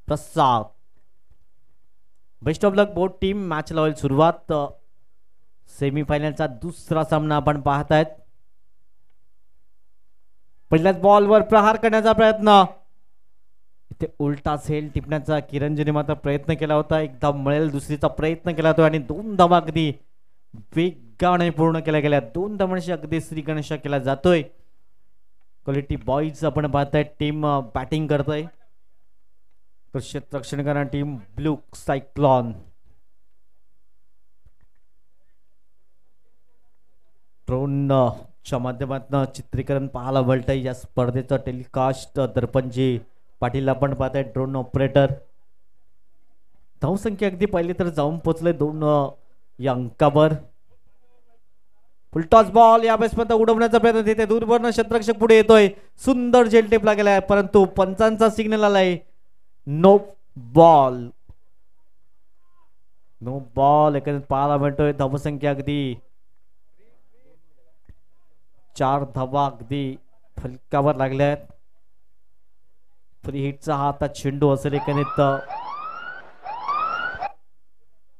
Prasad. Best of luck both team. Match ला होईल सुरुवात. सेमीफायनलचा दुसरा सामना आपण पाहतायत. पहिल्याच बॉलवर प्रहार करण्याचा प्रयत्न. इथे उलटा सेल टिपण्याचा किरणजीने मात्र प्रयत्न केला होता. एकदा मिळेल दुसरीचा प्रयत्न केला होता आणि 2 धावा अगदी वेगाने पूर्ण केल्या गेल्या. 2 धावांशी अगदी श्रीगणेश केला जातोय. क्वालिटी बॉईज आपण पाहताय. टीम बॅटिंग करतोय. क्षेत्ररक्षण करणारी टीम ब्लू सायक्लॉन. ड्रोन च्या माध्यमातून चित्रीकरण पाहायला मिळतंय. या स्पर्धेचं टेलिकास्ट दर्पणजी पाटील आपण पाहताय ड्रोन ऑपरेटर. धावसंख्या अगदी पहिले तर जाऊन पोहोचले 2 या अंकावर. फुलटॉस बॉल या बेसपर्यंत उडवण्याचा प्रयत्न. तिथे दूरवरनं क्षेत्ररक्षक पुढे येतोय. सुंदर झेल टेपला गेलाय परंतु पंचांचा सिग्नल आलाय. No ball. नो बॉल एकंदरीत पाहायला मिळतोय. धावसंख्या अगदी 4 धावा अगदी फलकावर लागल्या आहेत. फ्री हिटचा हा आता चेंडू असेल एकंदरीत.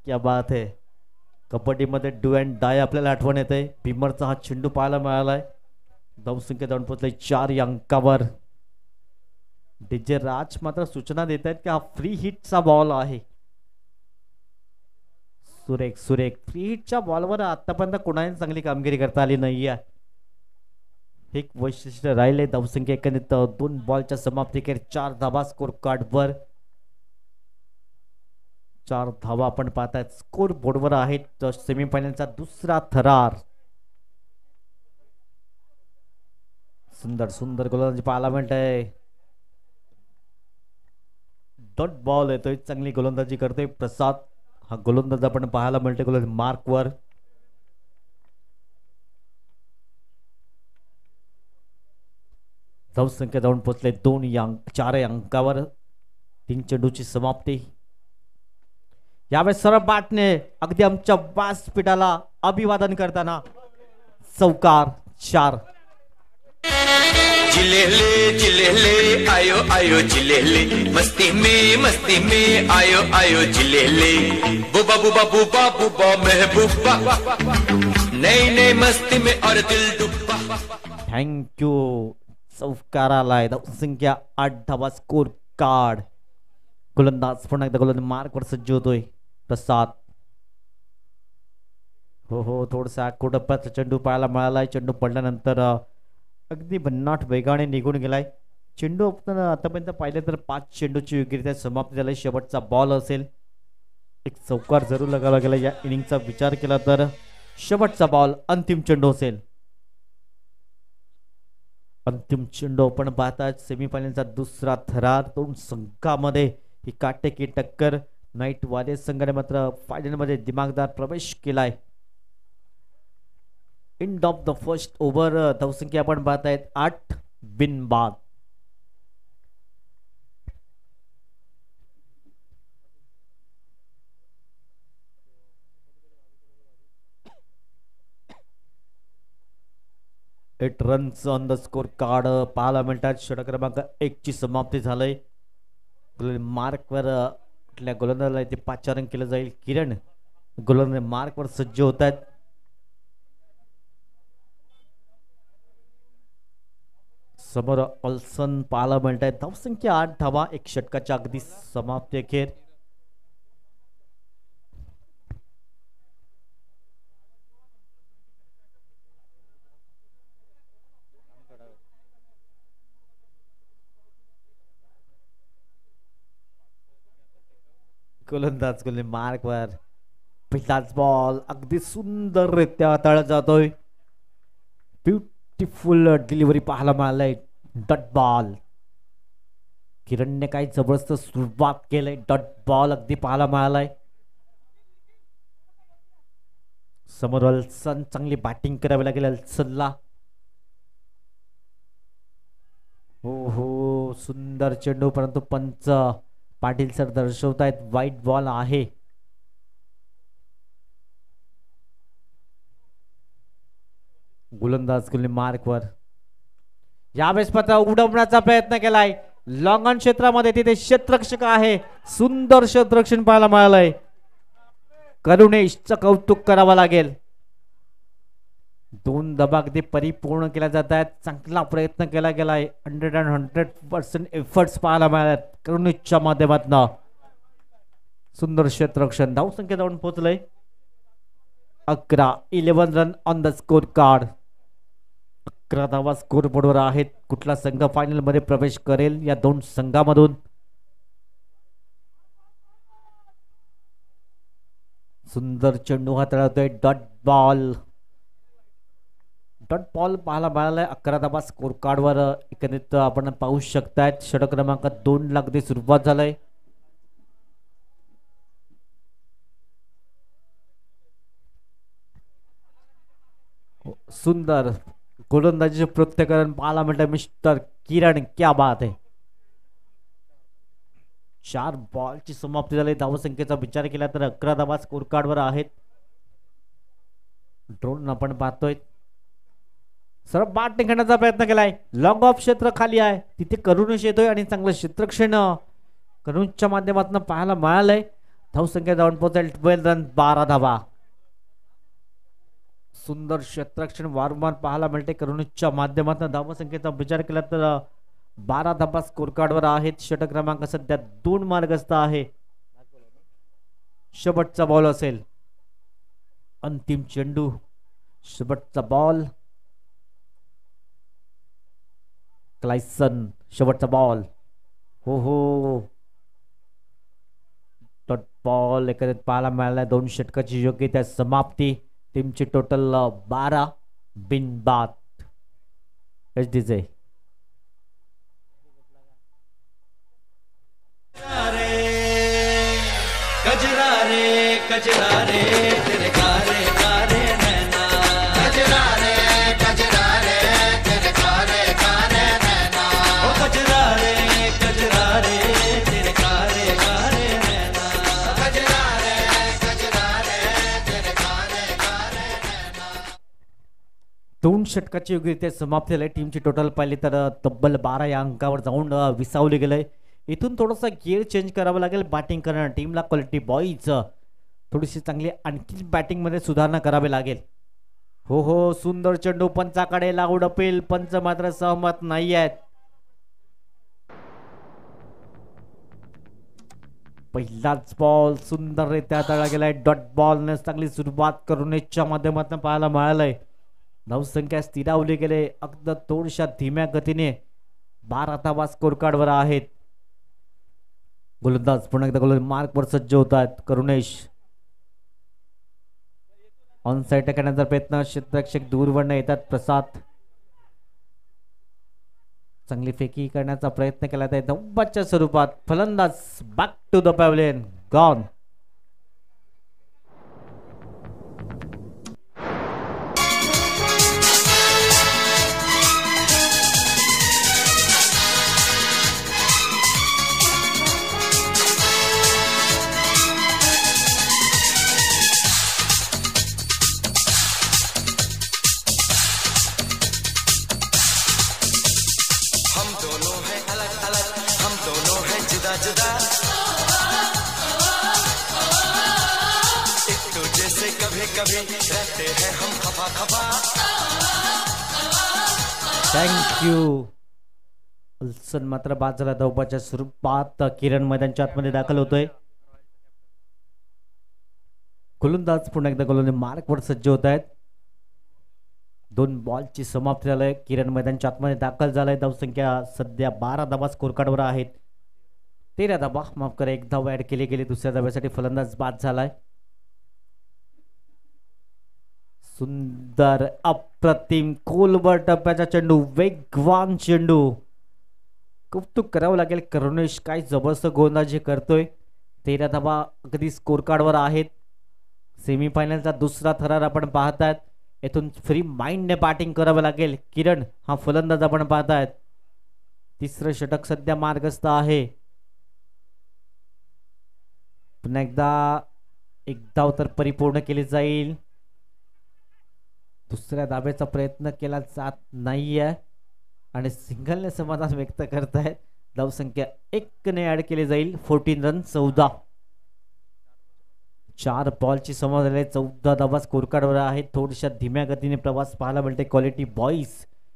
क्या बात है. कबड्डीमध्ये डू अँड डाय आपल्याला आठवण येते. भीमरचा हा चेंडू पाहायला मिळालाय. धावसंख्या जाऊन पोहोचलाय 4 या अंकावर. डीजे राज मात्र सूचना देत आहेत की हा फ्री हिटचा बॉल आहे. सुरेख सुरेख. फ्री हिटच्या बॉलवर आतापर्यंत कोणाने चांगली कामगिरी करता आली नाहीये. एक वैशिष्ट्य राहिले. धावसंख्या एकंदरीत 2 बॉलच्या समाप्तीखेर 4 धावा स्कोर कार्डवर. 4 धावा आपण पाहतायत स्कोर बोर्डवर आहेत. सेमीफायनलचा दुसरा थरार. सुंदर सुंदर गोलंदाजी पाहायला मिळतंय. डॉट बॉल येतोय. चांगली गोलंदाजी करतोय प्रसाद. हा गोलंदाज आपण पाहायला मिळतोय गोलंदाज मार्कवर. धावसंख्या जाऊन पोहोचले 4 अंकावर. 3 चेंडूची समाप्ती. यावेळेस सरळ बॅटने अगदी आमच्या व्यासपीठाला अभिवादन करताना चौकार 4. जिलेले जिलेले आयो आयो जिलेले मस्ती में आयो आयो जिलेले बुबा बुबा बुबा बुबा महबूबा नई नई मस्ती में और दिल डुबा. थँक्यू. चौकाराला धावसंख्या 8 धावा स्कोर कार्ड. गोलंदाज पुन्हा एकदा गोलंदाज मार्कवर सज्ज होतोय प्रसाद. हो हो थोडसा कोटप्प्याचा चेंडू पाहायला मिळालाय. चेंडू पडल्यानंतर अगदी भन्नाट वेगाने निघून गेलाय. चेंडू आपण आतापर्यंत पाहिले तर 5 चेंडूची योग्यरित्या समाप्ती झाली. शेवटचा बॉल असेल. एक चौकार जरूर लगावला गेला. या इनिंगचा विचार केला तर शेवटचा बॉल अंतिम चेंडू असेल. अंतिम चेंडू आपण पाहतात. सेमीफायनलचा दुसरा थरार. 2 संघामध्ये ही काटेकी टक्कर. नाईट वॉरियर्स संघाने मात्र फायनलमध्ये दिमागदार प्रवेश केलाय. End of the first over. धावसंख्या आपण पाहतायत 8 बिनबाद. Eight runs on the score card पाहायला मिळतात. षटक क्रमांक 1 ची समाप्ती झालंय. मार्कवर कुठल्या गोलंदाजाला इथे 5 रन केलं जाईल. किरण गोलंदाज मार्कवर सज्ज होत आहेत. समोर ऑल्सन पाहायला मिळत आहेत. धावसंख्या 8 धावा. 1 षटकाच्या अगदी समाप्ती अखेर. गोलंदाज मार्कवर. पहिलाच बॉल अगदी सुंदररित्या हाताळला जातोय. ब्युटिफुल डिलिव्हरी पाहायला मिळालंय. Dot ball. किरणने काही जबरदस्त सुरुवात केली. डॉट बॉल अगदी पाहायला मिळालाय. समोर अल्सन. चांगली बॅटिंग करावी लागेल अल्सनला. हो हो सुंदर चेंडू परंतु पंच पाटील सर दर्शवतायत वाईट बॉल आहे. गोलंदाज मार्कवर. यावेळेस मात्र उडवण्याचा प्रयत्न केलाय. लॉंग ऑन क्षेत्रामध्ये तिथे क्षेत्ररक्षक आहे. सुंदर क्षेत्ररक्षण पाहायला मिळालंय. करुणेशचं कौतुक करावं लागेल. 2 धावा अगदी परिपूर्ण केल्या जात आहेत. चांगला प्रयत्न केला गेलाय. 100% एफर्ट्स पाहायला मिळाल्यात करुणेशच्या माध्यमातून. सुंदर क्षेत्ररक्षण. धावसंख्या जाऊन पोहोचलंय 11 run on the score card. 11 धावा स्कोर बोर्डवर आहेत. कुठला संघ फायनल मध्ये प्रवेश करेल या 2 संघामधून. सुंदर चेंडू हाताळतोय. डॉट बॉल पाहायला मिळालाय. 11 धावा स्कोर कार्डवर एकंदरीत आपण पाहू शकतायत. षटक क्रमांक 2 ला अगदी सुरुवात झालंय. सुंदर गोलंदाजीचे प्रत्येकरण पाहायला मिळतं मिस्टर किरण. क्या बात आहे. 4 बॉलची समाप्ती झाली. धावसंख्येचा विचार केला तर 11 धावा स्कोर कार्डवर आहेत. ड्रोन आपण पाहतोय. सरळ बाट निघण्याचा प्रयत्न केलाय. लॉंग ऑफ क्षेत्र खाली आहे. तिथे करुणेश येतोय आणि चांगलं क्षेत्ररक्षण करुणच्या माध्यमातून पाहायला मिळालंय. धावसंख्या जाऊन पोहोचेल 12 रन 12 धावा. सुंदर क्षेत्ररक्षण वारंवार पाहायला मिळते करुणेशच्या माध्यमातून. धावसंख्येचा विचार केला तर 12 धावा स्कोर कार्डवर आहेत. षटक क्रमांक सध्या 2 मार्गस्थ आहे. शेवटचा बॉल असेल. अंतिम चेंडू. शेवटचा बॉल. क्लायसन शेवटचा बॉल. हो डॉट बॉल एकत्रित पाहायला मिळाला. 2 षटकाची योग्य त्या समाप्ती. टीमची टोटल 12 बिनबाद. एचडीजे कजरा रे तेरे कारे कारे नैना. कजरा रे तेरे कारे कारे नैना. ओ कजरा रे तेरे कारे कारे नैना. कजरा रे तेरे कारे कारे नैना. 2 षटकाची योग्यरित्या समाप्ती झाली. टीमची टोटल पाहिली तर तब्बल 12 या अंकावर जाऊन विसावले गेलंय. इथून थोडासा गिअर चेंज करावा लागेल बॅटिंग करणार टीमला. क्वालिटी बॉईज थोडीशी चांगली आणखी बॅटिंग मध्ये सुधारणा करावी लागेल. हो सुंदर चेंडू पंचाकडे लागू डपेल. पंच मात्र सहमत नाही आहेत. पहिलाच बॉल सुंदररित्या हाताळला गेलाय. डॉट बॉलने चांगली सुरुवात करुणेशच्या माध्यमातून पाहायला मिळालंय. धावसंख्या स्थिरावली गेले. अगदी थोडशा धीम्या गतीने 12 धावा स्कोर कार्डवर आहेत. गोलंदाज पुन्हा एकदा गोलंदाज मार्कवर सज्ज होत आहेत. करुणेश ऑन साइड करण्याचा प्रयत्न. क्षेत्ररक्षक दूरवरनं येतात. प्रसाद चांगली फेकी करण्याचा प्रयत्न केला. धावाच्या स्वरूपात फलंदाज back to the pavilion. Gone. Thank you. उल्सन मात्र बाद झाला. धावपाच्या स्वरूपात किरण मैदानच्या आतमध्ये दाखल होतोय. गोलंदाज पुन्हा एकदा गोलंदाज मार्कवर सज्ज होत आहेत. 2 बॉलची समाप्ती झालंय. किरण मैदानच्या आतमध्ये दाखल झालाय. धावसंख्या सध्या 12 धावा स्कोर कार्डवर आहेत. 13 धावा माफ करा. 1 धाव ऍड केली गेली. दुसऱ्या धाव्यासाठी फलंदाज बाद झालाय. सुंदर अप्रतिम खोलवर टप्प्याचा चेंडू. वेगवान चेंडू. कौतुक करावं लागेल. करुणेश काय जबरदस्त गोलंदाजी करतोय. 13 धावा अगदी स्कोर कार्डवर आहेत. सेमीफायनलचा दुसरा थरार आपण पाहतायत. येथून फ्री माइंडने बॅटिंग करावं लागेल. किरण हा फलंदाज आपण पाहतायत. तिसरं षटक सध्या मार्गस्थ आहे. पुन्हा एकदा 1 धाव तर परिपूर्ण केली जाईल. दुसऱ्या धाब्याचा प्रयत्न केला जात नाहीये आणि सिंगलने समाधान व्यक्त करतायत. धावसंख्या 1 ने ऍड केली जाईल. 14 रन 14. 4 बॉलची समोर झाले. 14 धावा स्कोर कार्डवर आहेत. थोड्याशा धीम्या गतीने प्रवास पाहायला मिळते क्वालिटी बॉईज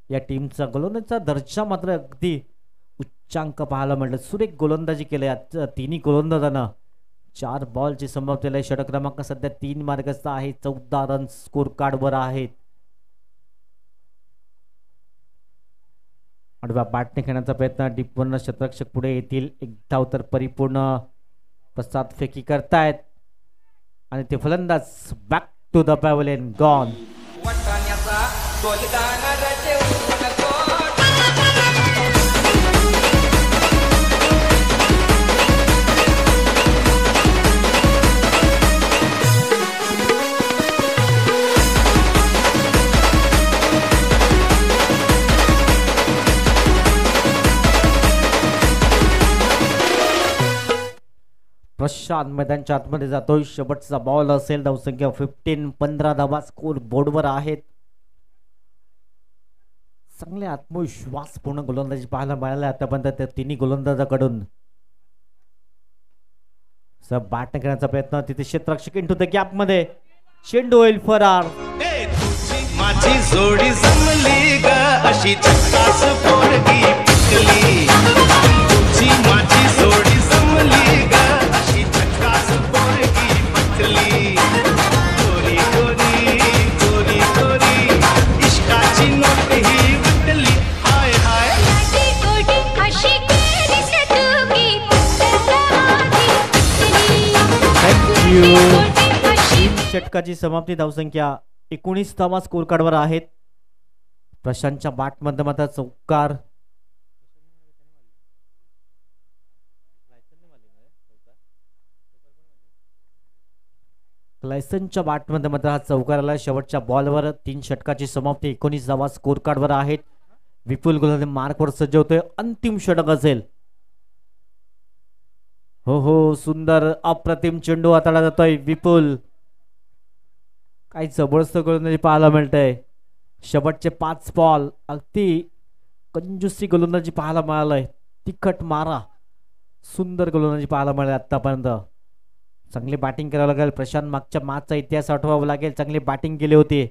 या टीमचा. गोलंदाजीचा दर्जा मात्र अगदी उच्चांक पाहायला मिळतं. सुरेख गोलंदाजी केली तिन्ही गोलंदाजांना. 4 बॉलची संभाव्यता. षटक क्रमांक सध्या 3 मार्गाचा आहे. 14 रन स्कोर कार्डवर आहेत. आडव्या बॅटने खेळण्याचा प्रयत्न. डीपवरनं शतरक्षक पुढे येतील. एक धाव तर परिपूर्ण प्रसाद फेकी करतायत आणि ते फलंदाज back to the pavilion gone. Prashant मैदानच्या आतमध्ये जातोय. शेवटचा बॉल असेल. धावसंख्या 15. 15 धावा स्कोर बोर्डवर आहेत. चांगले आत्मविश्वासपूर्ण गोलंदाजी पाहायला मिळाला आतापर्यंत त्या तिन्ही गोलंदाजाकडून. बॅट करण्याचा प्रयत्न. तिथे क्षेत्ररक्षक इंटू द गॅप मध्ये. चेंडू होईल फरार. माझी जोडी जमली ग अशी झकास पोरगी पिकली. तुझी माझी जोडी जमली ग अशी झकास पोरगी पिकली. गोरी गोरी गोरी गोरी इश्काची नोट ही विटली. हाय हाय षटकाची समाप्ती. धावसंख्या 19 धावा स्कोर कार्डवर आहेत. प्रशांतच्या बॅटमध्ये मात्र चौकार. क्लायसनच्या बॅटमध्ये मात्र हा चौकार आला. शेवटच्या बॉलवर 3 षटकाची समाप्ती. 19 धावा स्कोर कार्डवर आहेत. विपुल गोलंदाज मार्कवर सज्ज होतोय. अंतिम षटक असेल. हो हो, सुंदर अप्रतिम चेंडू हाताळला जातोय. विपुल काही जबरदस्त गोलंदाजी पाहायला मिळतंय. शेवटचे 5 बॉल अगदी कंजूसी गोलंदाजी पाहायला मिळालंय. तिखट मारा, सुंदर गोलंदाजी पाहायला मिळाली आतापर्यंत. चांगली बॅटिंग करावं लागेल. प्रशांत मागच्या मॅचचा इतिहास आठवावा लागेल. चांगली बॅटिंग केली होती.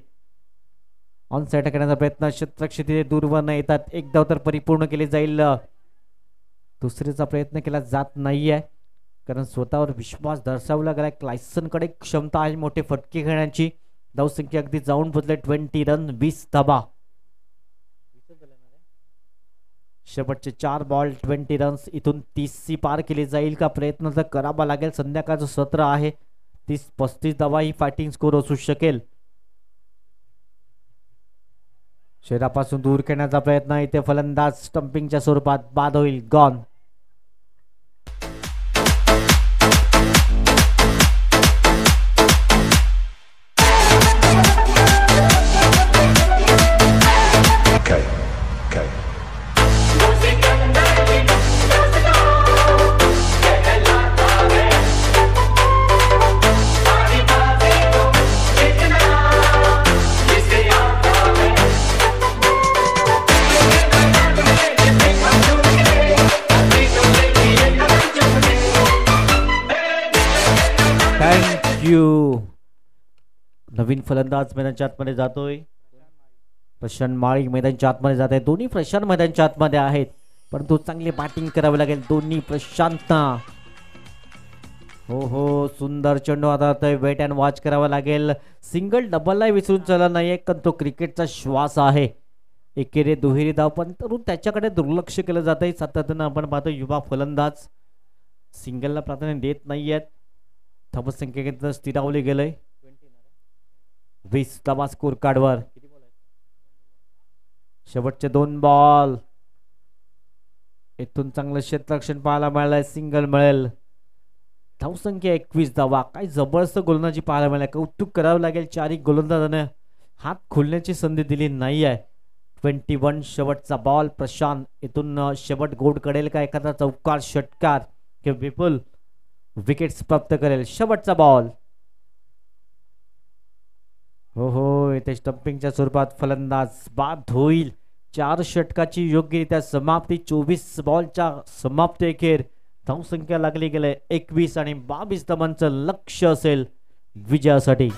ऑन साईड करण्याचा प्रयत्न. क्षेत्ररक्षक दूरवर न येतात. एक धाव तर परिपूर्ण केली जाईल. दुसरीचा प्रयत्न केला जात नाहीये कारण स्वतःवर विश्वास दर्शवला गेला. क्लायसनकडे क्षमता आहे मोठे फटके खेळण्याची. धावसंख्या अगदी जाऊन पोहोचले. 20 रन 20 धाबा. शेवटचे 4 बॉल 20 रन्स. इथून 30 पार केली जाईल का? प्रयत्न तर करावा लागेल. संध्याकाळचं सत्र आहे. 30-35 धावा ही फायटिंग स्कोर असू शकेल. शरीरापासून दूर खेळण्याचा प्रयत्न. इथे फलंदाज स्टंपिंगच्या स्वरूपात बाद होईल. गॉन. नवीन फलंदाज मैदानच्या आतमध्ये जातोय. प्रशांत माळी मैदानच्या आतमध्ये जात आहे. दोन्ही प्रशांत मैदानच्या आतमध्ये आहेत परंतु चांगली बॅटिंग करावी लागेल दोन्ही प्रशांतना. हो हो, सुंदर चेंडू आता वेट अँड वॉच करावा लागेल. सिंगल डबलला विसरून चालला नाहीये कारण तो क्रिकेटचा श्वास आहे. एकेरी दुहेरी धाव पण तरुण त्याच्याकडे दुर्लक्ष केलं जात आहे. सातत्यानं आपण पाहतो युवा फलंदाज सिंगलला प्राधान्य देत नाहीयेत. धावसंख्येत स्थिरावले गेलंय. 20 धावा स्कोर कार्डवर. शेवटचे 2 बॉल. इथून चांगलं क्षेत्ररक्षण पाहायला मिळालंय. सिंगल मिळेल. धावसंख्या 21 धावा. काही जबरदस्त गोलंदाजी पाहायला मिळाली. कौतुक करावं लागेल. 4 गोलंदाजाने हात खोलण्याची संधी दिली नाही आहे. 21 शेवटचा बॉल. प्रशांत इथून शेवट गोड करेल का? एखादा चौकार षटकार किंवा विपुल विकेट्स प्राप्त करेल? शेवटचा बॉल. हो हो, इथे स्टंपिंगच्या स्वरूपात फलंदाज बाद होईल. 4 षटकाची योग्यरित्या समाप्ती. 24 बॉलच्या समाप्ती अखेर धावसंख्या लागली गेले 21 आणि 22 धावांचं लक्ष्य असेल विजयासाठी.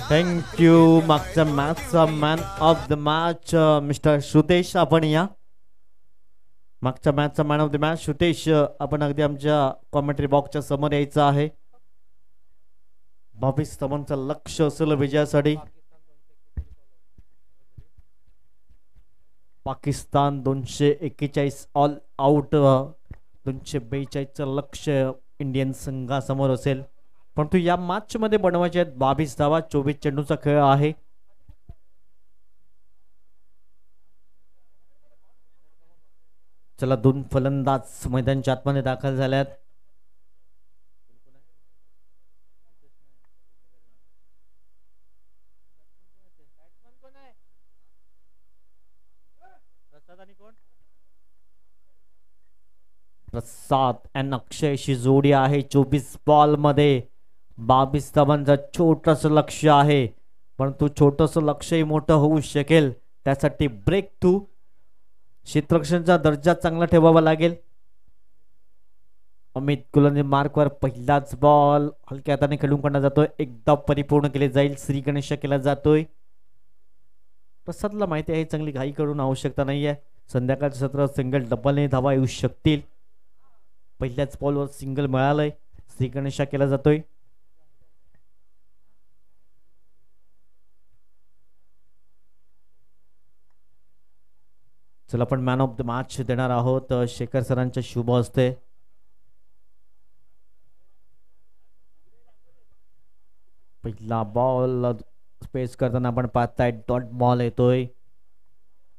थँक्यू. मागच्या मॅचचा man of the match mister Shrutesh. आपण या मागच्या मॅचचा man of the match Shrutesh, आपण अगदी आमच्या कॉमेंट्री बॉक्सच्या समोर यायचं आहे. 22 धावांचं लक्ष असेल विजयासाठी. पाकिस्तान 241 ऑल आउट, 242चं लक्ष इंडियन संघासमोर असेल. परंतु या मॅच मध्ये बनवायचे आहेत 22 धावा. 24 चेंडूचा खेळ आहे. चला, 2 फलंदाज मैदानाच्या आतमध्ये दाखल झाल्यात. प्रसाद आणि अक्षयशी जोडी आहे. 24 बॉल मध्ये 22 धावांचं छोटस लक्ष आहे. परंतु छोटस लक्षही मोठं होऊ शकेल. त्यासाठी ब्रेक थ्रू क्षेत्ररक्षणाचा दर्जा चांगला ठेवावा लागेल. अमित गुलाने मार्कवर पहिलाच बॉल हलक्या हाताने खेळून काढला जातोय. एकदा परिपूर्ण केले जाईल. श्री गणेश केला जातोय. प्रसादला माहिती आहे चांगली घाई करून आवश्यकता नाहीये. संध्याकाळचं सत्र सिंगल डबलने धावा येऊ शकतील. पहिल्याच बॉलवर सिंगल मिळालंय. श्री गणेश केला जातोय. चला, आपण मॅन ऑफ द मॅच देणार आहोत शेखर सरांच्या शुभ हस्ते. पहिला बॉल स्पेस करताना आपण पाहताय डॉट बॉल येतोय.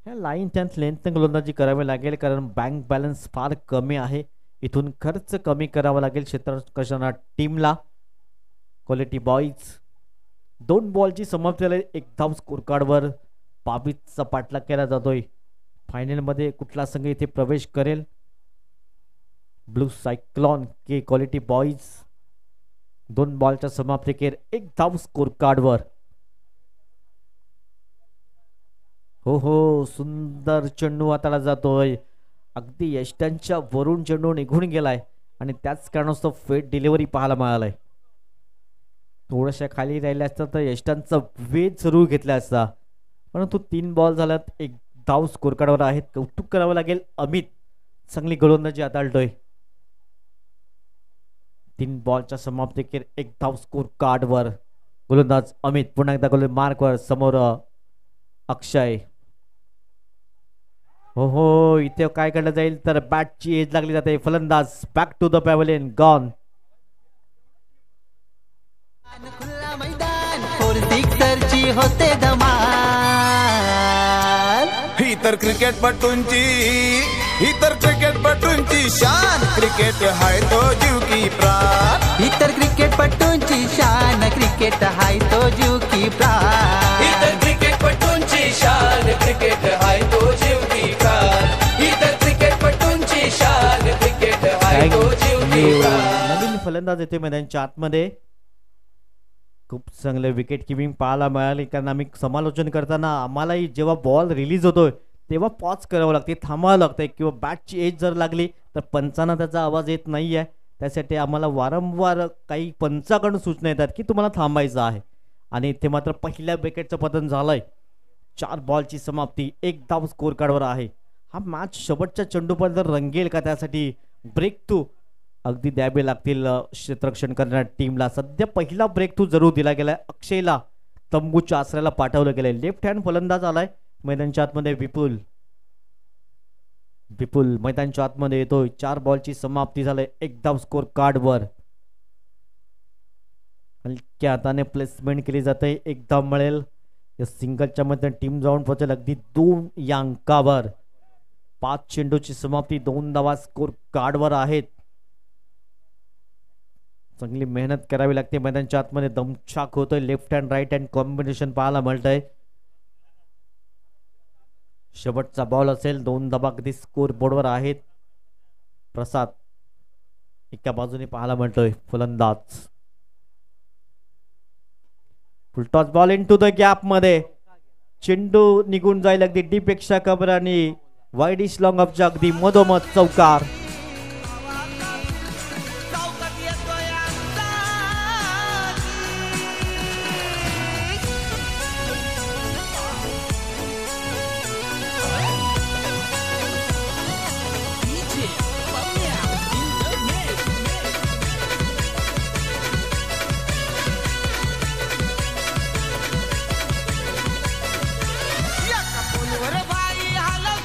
ह्या लाईन त्यांत लेंथ गोलंदाजी करावी लागेल, कारण बँक बॅलन्स फार कमी आहे. इथून खर्च कमी करावा लागेल क्षेत्ररक्षण टीमला. क्वालिटी बॉईज 2 बॉलची समाप्ती झाली. 1 धाव स्कोर कार्डवर 22चा पाठलाग केला जातोय. फायनल मध्ये कुठला संघ इथे प्रवेश करेल? ब्लू सायक्लॉन के क्वालिटी बॉईज 2 बॉलच्या समाप्तीखेर 1 धाव स्कोर कार्डवर. हो, सुंदर चेंडू हाताळला जातोय. अगदी यष्टांच्या वरून चेंडू निघून गेलाय आणि त्याच कारणास्तव फेट डिलिव्हरी पाहायला मिळालाय. थोड्याशा खाली राहिल्या असता तर यष्टांचा वेध जरूर घेतला असता. परंतु 3 बॉल झाल्यात. 1 धाव स्कोर कार्डवर आहेत. कौतुक करावं लागेल. अमित चांगली गोलंदाजी हाताळतोय. 3 बॉलच्या समाप्तीखेर 1 धाव स्कोर कार्डवर गोलंदाज अमित. पुन्हा एकदा गोल मार्कवर समोर अक्षय. हो, इथे काय केलं जाईल तर बॅटची एज लागली जाते. फलंदाज back to the pavilion gone. खुला मैदान 4 सिक्सरची होते धमाल. ही तर क्रिकेटपटूंची शान. क्रिकेट हाय तो जीव की प्राण. ही तर क्रिकेटपटूंची शान. क्रिकेट हाय तो जीव की प्राण. ही तर क्रिकेटपटूंची शान. नवीन फलंदाज येते मैदानाच्या आतमध्ये. खूप चांगले विकेट किपिंग पाहायला मिळाली, कारण आम्ही समालोचन करताना आम्हालाही जेव्हा बॉल रिलीज होतोय तेव्हा पॉज करावं लागते, थांबावं लागतंय, किंवा बॅटची एज जर लागली तर पंचांना त्याचा आवाज येत नाही आहे. त्यासाठी आम्हाला वारंवार काही पंचाकडून सूचना येतात की तुम्हाला थांबायचं आहे. आणि इथे मात्र पहिल्या विकेटचं पतन झालंय. 4 बॉलची समाप्ती, 1 धाव स्कोर कार्डवर आहे. हा मॅच शेवटच्या चेंडूपर्यंत रंगेल का, त्यासाठी ब्रेक थ्रू अगदी द्यावे लागतील क्षेत्ररक्षण करणाऱ्या टीमला. सध्या पहिला ब्रेक थ्रू जरूर दिला गेलाय. अक्षयला तंबूच्या आसऱ्याला पाठवलं गेलंय. लेफ्ट हँड फलंदाज आलाय मैदानाच्या आतमध्ये. विपुल मैदानाच्या आतमध्ये येतोय. 4 बॉलची समाप्ती झाली, 1 धाव स्कोर कार्डवर. हलक्या हाताने प्लेसमेंट केली जाते, 1 धाव मिळेल. या सिंगलच्या मध्ये टीम जाऊन पोहोचेल अगदी 2 या अंकावर. 5 चेंडूची समाप्ती, 2 धावा स्कोर कार्डवर आहेत. चांगली मेहनत करावी लागते मैदानाच्या आतमध्ये. दमछाक होतोय. Left hand right hand combination पाहायला मिळतंय. शेवटचा बॉल असेल. 2 धावा अगदी स्कोर बोर्डवर आहेत. प्रसाद एका बाजूने पाहायला मिळतोय. फलंदाज full toss ball into the gap मध्ये. चेंडू निघून जाईल अगदी डीप पेक्षा कव्हर आणि वाईडिश लॉंग ऑफच्या अगदी मधोमध चौकार.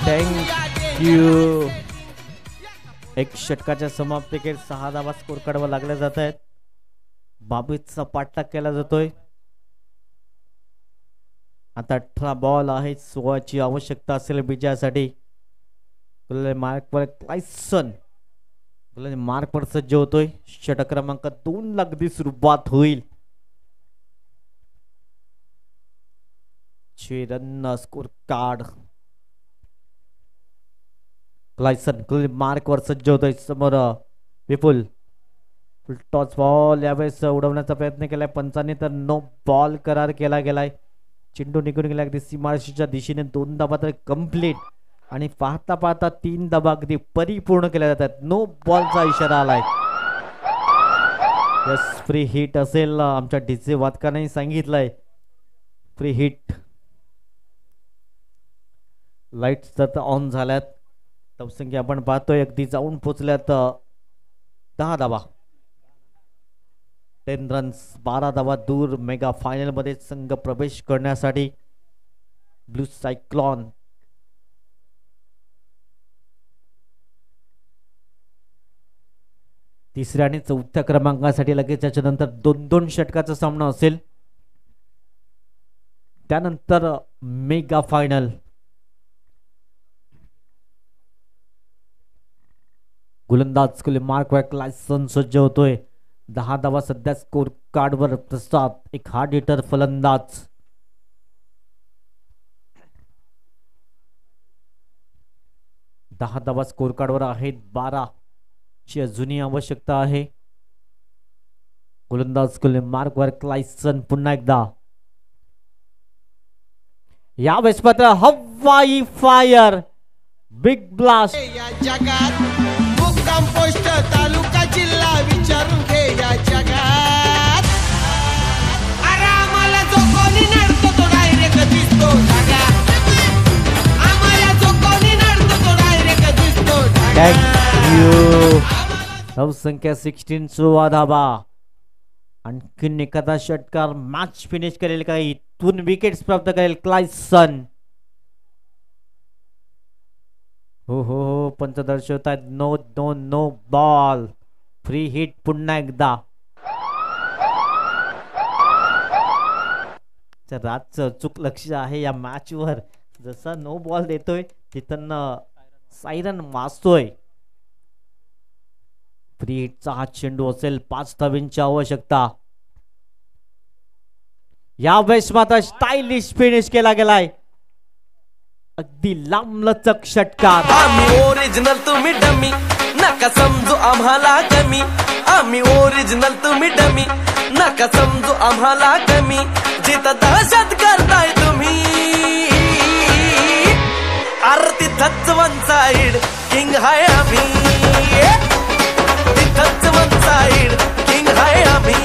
Thank you. एक षटकाच्या समाप्तीकडे 6 धावा स्कोर काढवा लागल्या जात आहेत. 22चा पाठलाग केला जातोय. आता 18 बॉल आहेत. 16ची आवश्यकता असेल विजयासाठी. मार्कवर क्लायसन मार्कवर सज्ज होतोय. षटक क्रमांक 2 ला अगदी सुरुवात होईल. 6 रन स्कोर कार्ड. क्लायसन मार्कवर सज्ज होतोय. समोर विपुल. टॉस बॉल यावेळेस उडवण्याचा प्रयत्न केलाय पंचांनी, तर नो बॉल करार केला गेलाय. चेंडू निघून गेला अगदी सीमारेषेच्या दिशेने. 2 धावा तर कम्प्लीट आणि पाहता पाहता 3 धावा अगदी परिपूर्ण केल्या जातात. नो बॉलचा इशारा आलाय. यस, फ्री हिट असेल. आमच्या डीजे वादकाने सांगितलंय फ्री हिट. लाईट्स तर ऑन झाल्यात. संख्या आपण पाहतोय अगदी जाऊन पोचल्यात 10 धावा. 10 रन्स, 12 धावा दूर मेगा फायनल मध्ये संघ प्रवेश करण्यासाठी. ब्लू सायक्लॉन तिसऱ्या आणि चौथ्या क्रमांकासाठी लगेच त्याच्यानंतर 2-2 षटकाचा सामना असेल. त्यानंतर मेगा फायनल. गोलंदाज मार्क क्लायसन सज्ज होतोय. 10 धावा सध्या स्कोर कार्डवर. प्रसाद एक हार्ड हिटर फलंदाज. दहा धावा स्कोर कार्डवर आहेत. 12 ची अजूनही आवश्यकता आहे. गोलंदाज मार्कवर क्लायसन पुन्हा एकदा. यावेळेस मात्र हवाई फायर. Big blast. या जगात मुक्काम पोस्ट तालुका जिल्हा विचारून घे. या जगात अरे आम्हाला जो कोणी नडतो तो डायरेक्ट दिसतो ढगा. आम्हाला जो कोणी नडतो तो डायरेक्ट दिसतो ढगा. Thank you. धावसंख्या 16, 16 धावा. आणखीन एखादा षटकार मॅच फिनिश करेल का? इथून विकेट्स प्राप्त करेल क्लायसन. हो पंच दर्शवतात. No ball. फ्री हिट पुन्हा एकदा. राजचं अचूक लक्ष आहे या मॅच वर. जसा नो बॉल देतोय तिथं सायरन वाजतोय. फ्री हिटचा हा चेंडू असेल. 5 धावांची आवश्यकता. यावेळेस मात्र स्टायलिश फिनिश केला गेलाय. अगदी लांबलचक षटकार. आम्ही ओरिजिनल तुम्ही डमी. नका समजू आम्हाला कमी, आम्ही ओरिजिनल तुम्ही डमी. नका समजू आम्हाला कमी, जिथं दहशत करताय तुम्ही. अरे तिथंच वन साइड किंग हाय आम्ही, तिथंच वन साइड किंग हाय आम्ही.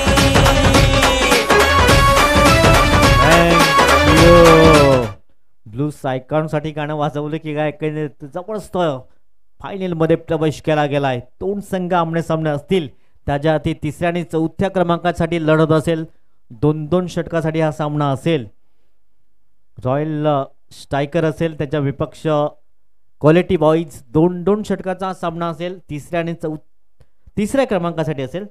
ब्लू सायकॉन साठी गाणं वाजवलं की काय जबरदस्त फायनल मध्ये प्रवेश केला गेलाय. दोन संघ आमने सामने असतील, त्याच्या हाती तिसऱ्या आणि चौथ्या क्रमांकासाठी लढत असेल. 2-2 षटकासाठी हा सामना असेल. रॉयल स्ट्रायकर असेल, त्याच्या विपक्ष क्वालिटी बॉईज. 2-2 षटकाचा सामना असेल, तिसऱ्या आणि तिसऱ्या क्रमांकासाठी असेल.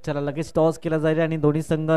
चला लगेच टॉस केला जाईल आणि दोन्ही संघ